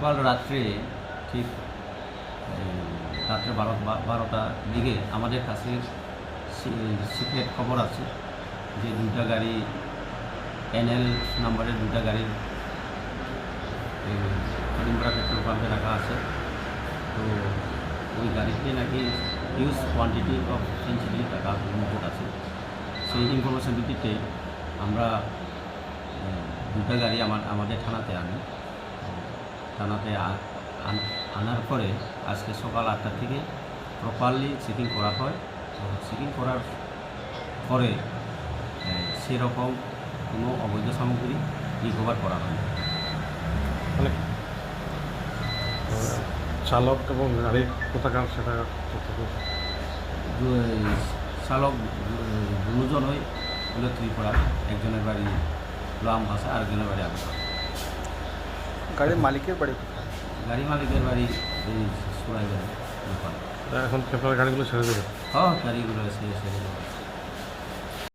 গতকাল রাত্রে ঠিক রাত্রে 12টার দিকে আমাদের কাছে সিক্রেট খবর আছে যে দুইটা গাড়ি NL নাম্বারের দুইটা গাড়ির করিমপাড়া পেট্রোল পাম্পে রাখা আছে। তো ওই গাড়িতে নাকি হিউজ কোয়ান্টিটি অফ ফেন্সিডিল টাকা মজুদ আছে। সেই ইনফরমেশন ভিত্তিতে আমরা দুটা গাড়ি আমাদের থানাতে আনি। থানাতে আনার পরে আজকে সকাল 8টা থেকে প্রপারলি চেকিং করা হয়। চেকিং করার পরে সেরকম কোনো অবৈধ সামগ্রী রিকভার করা হয়। মানে চালক এবং গাড়ির কোথাকার সেটা চালক দুজনই হলো ত্রিপুরা, একজনের বাড়ি লোয়াম ভাষা, আরেকজনের বাড়ি আগে। গাড়ির মালিকের বাড়ি কোথায়? গাড়ি মালিকের বাড়ি এই সুরাইবাড়ি। এখন পেপার গাড়িগুলো ছেড়ে দেবে? হ্যাঁ, গাড়িগুলো এসে